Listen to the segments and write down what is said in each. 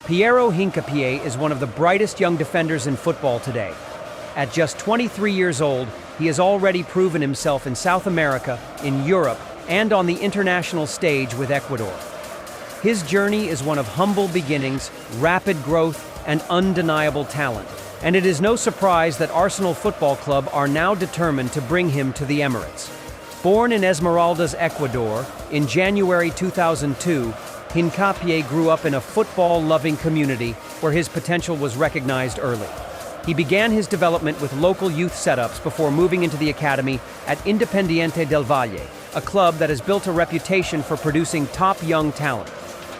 Piero Hincapie is one of the brightest young defenders in football today. At just 23 years old, he has already proven himself in South America, in Europe, and on the international stage with Ecuador. His journey is one of humble beginnings, rapid growth, and undeniable talent. And it is no surprise that Arsenal Football Club are now determined to bring him to the Emirates. Born in Esmeraldas, Ecuador, in January 2002, Hincapie grew up in a football-loving community where his potential was recognized early. He began his development with local youth setups before moving into the academy at Independiente del Valle, a club that has built a reputation for producing top young talent.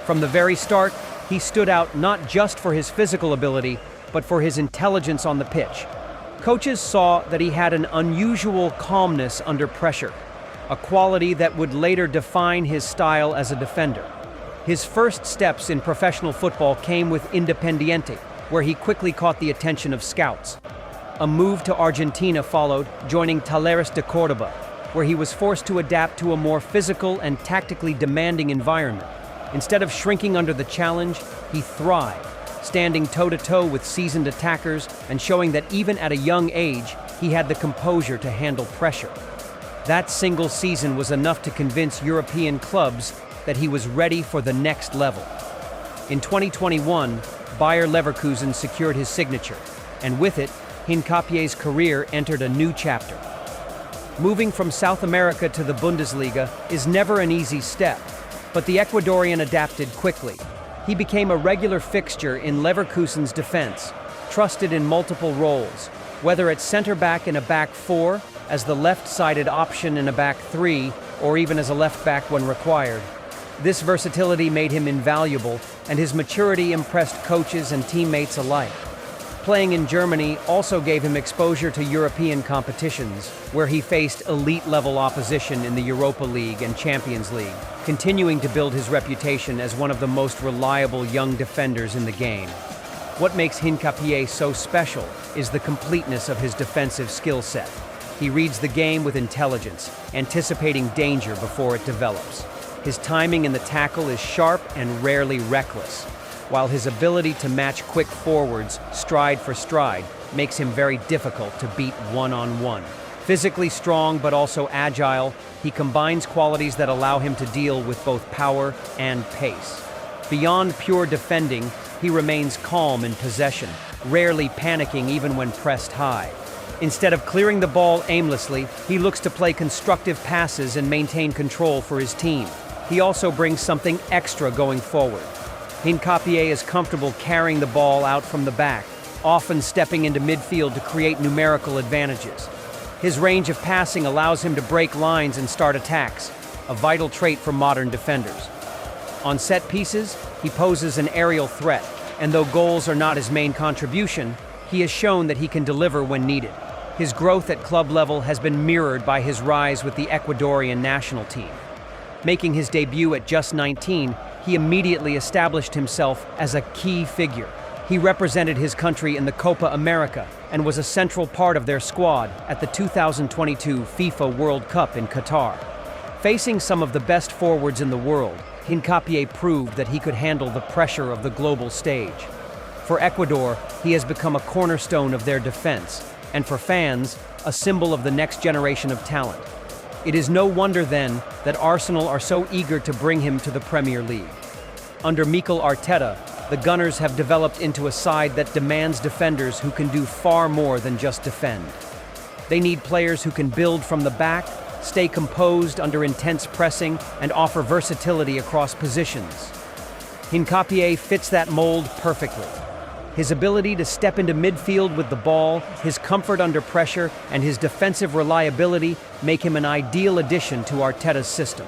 From the very start, he stood out not just for his physical ability, but for his intelligence on the pitch. Coaches saw that he had an unusual calmness under pressure, a quality that would later define his style as a defender. His first steps in professional football came with Independiente, where he quickly caught the attention of scouts. A move to Argentina followed, joining Talleres de Córdoba, where he was forced to adapt to a more physical and tactically demanding environment. Instead of shrinking under the challenge, he thrived, standing toe-to-toe with seasoned attackers and showing that even at a young age, he had the composure to handle pressure. That single season was enough to convince European clubs that he was ready for the next level. In 2021, Bayer Leverkusen secured his signature, and with it, Hincapie's career entered a new chapter. Moving from South America to the Bundesliga is never an easy step, but the Ecuadorian adapted quickly. He became a regular fixture in Leverkusen's defense, trusted in multiple roles, whether at center-back in a back four, as the left-sided option in a back three, or even as a left-back when required. This versatility made him invaluable, and his maturity impressed coaches and teammates alike. Playing in Germany also gave him exposure to European competitions, where he faced elite-level opposition in the Europa League and Champions League, continuing to build his reputation as one of the most reliable young defenders in the game. What makes Hincapie so special is the completeness of his defensive skill set. He reads the game with intelligence, anticipating danger before it develops. His timing in the tackle is sharp and rarely reckless, while his ability to match quick forwards, stride for stride, makes him very difficult to beat one-on-one. Physically strong but also agile, he combines qualities that allow him to deal with both power and pace. Beyond pure defending, he remains calm in possession, rarely panicking even when pressed high. Instead of clearing the ball aimlessly, he looks to play constructive passes and maintain control for his team. He also brings something extra going forward. Hincapie is comfortable carrying the ball out from the back, often stepping into midfield to create numerical advantages. His range of passing allows him to break lines and start attacks, a vital trait for modern defenders. On set pieces, he poses an aerial threat, and though goals are not his main contribution, he has shown that he can deliver when needed. His growth at club level has been mirrored by his rise with the Ecuadorian national team. Making his debut at just 19, he immediately established himself as a key figure. He represented his country in the Copa America and was a central part of their squad at the 2022 FIFA World Cup in Qatar. Facing some of the best forwards in the world, Hincapie proved that he could handle the pressure of the global stage. For Ecuador, he has become a cornerstone of their defense, and for fans, a symbol of the next generation of talent. It is no wonder then that Arsenal are so eager to bring him to the Premier League. Under Mikel Arteta, the Gunners have developed into a side that demands defenders who can do far more than just defend. They need players who can build from the back, stay composed under intense pressing, and offer versatility across positions. Hincapie fits that mold perfectly. His ability to step into midfield with the ball, his comfort under pressure, and his defensive reliability make him an ideal addition to Arteta's system.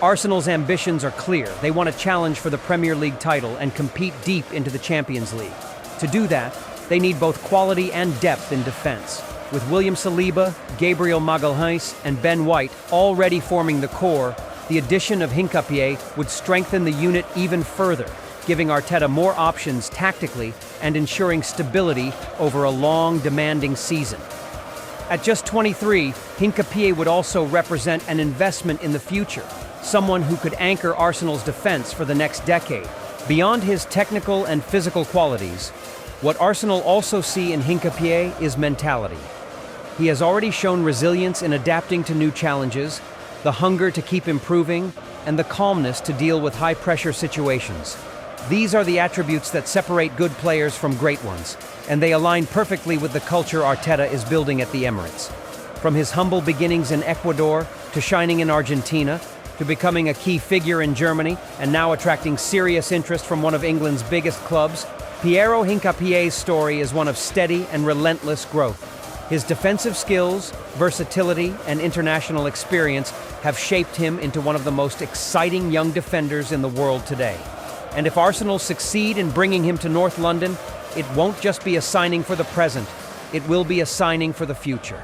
Arsenal's ambitions are clear. They want to challenge for the Premier League title and compete deep into the Champions League. To do that, they need both quality and depth in defense. With William Saliba, Gabriel Magalhaes, and Ben White already forming the core, the addition of Hincapie would strengthen the unit even further, giving Arteta more options tactically and ensuring stability over a long, demanding season. At just 23, Hincapie would also represent an investment in the future, someone who could anchor Arsenal's defense for the next decade. Beyond his technical and physical qualities, what Arsenal also see in Hincapié is mentality. He has already shown resilience in adapting to new challenges, the hunger to keep improving, and the calmness to deal with high-pressure situations. These are the attributes that separate good players from great ones, and they align perfectly with the culture Arteta is building at the Emirates. From his humble beginnings in Ecuador, to shining in Argentina, to becoming a key figure in Germany, and now attracting serious interest from one of England's biggest clubs, Piero Hincapié's story is one of steady and relentless growth. His defensive skills, versatility, and international experience have shaped him into one of the most exciting young defenders in the world today. And if Arsenal succeed in bringing him to North London, it won't just be a signing for the present, it will be a signing for the future.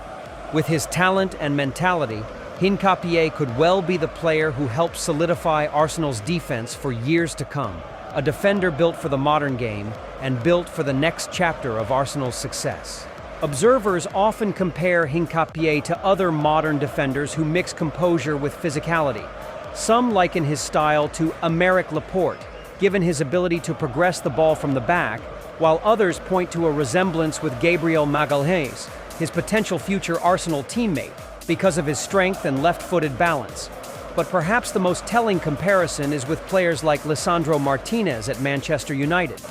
With his talent and mentality, Hincapié could well be the player who helps solidify Arsenal's defense for years to come. A defender built for the modern game and built for the next chapter of Arsenal's success. Observers often compare Hincapié to other modern defenders who mix composure with physicality. Some liken his style to Aymeric Laporte, given his ability to progress the ball from the back, while others point to a resemblance with Gabriel Magalhães, his potential future Arsenal teammate, because of his strength and left-footed balance. But perhaps the most telling comparison is with players like Lisandro Martinez at Manchester United.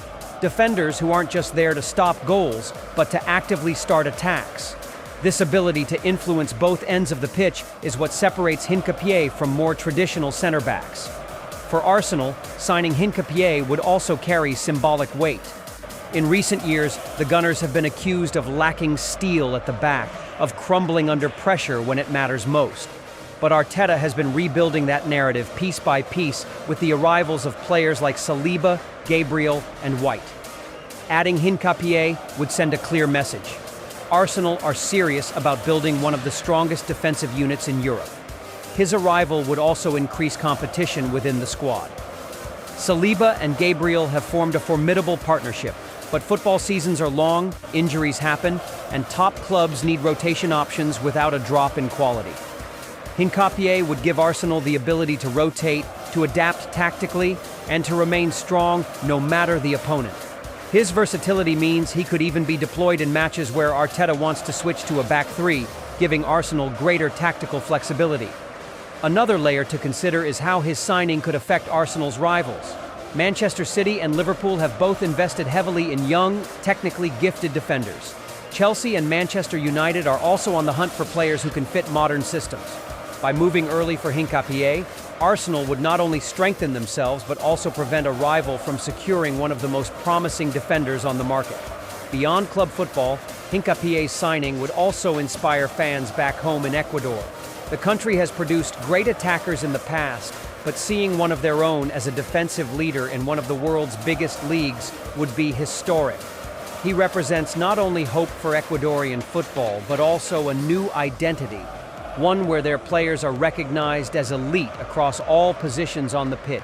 Defenders who aren't just there to stop goals, but to actively start attacks. This ability to influence both ends of the pitch is what separates Hincapié from more traditional center backs. For Arsenal, signing Hincapié would also carry symbolic weight. In recent years, the Gunners have been accused of lacking steel at the back, of crumbling under pressure when it matters most. But Arteta has been rebuilding that narrative piece by piece with the arrivals of players like Saliba, Gabriel, and White. Adding Hincapié would send a clear message. Arsenal are serious about building one of the strongest defensive units in Europe. His arrival would also increase competition within the squad. Saliba and Gabriel have formed a formidable partnership, but football seasons are long, injuries happen, and top clubs need rotation options without a drop in quality. Hincapié would give Arsenal the ability to rotate, to adapt tactically, and to remain strong no matter the opponent. His versatility means he could even be deployed in matches where Arteta wants to switch to a back three, giving Arsenal greater tactical flexibility. Another layer to consider is how his signing could affect Arsenal's rivals. Manchester City and Liverpool have both invested heavily in young, technically gifted defenders. Chelsea and Manchester United are also on the hunt for players who can fit modern systems. By moving early for Hincapié, Arsenal would not only strengthen themselves but also prevent a rival from securing one of the most promising defenders on the market. Beyond club football, Hincapié's signing would also inspire fans back home in Ecuador. The country has produced great attackers in the past, but seeing one of their own as a defensive leader in one of the world's biggest leagues would be historic. He represents not only hope for Ecuadorian football, but also a new identity, one where their players are recognized as elite across all positions on the pitch.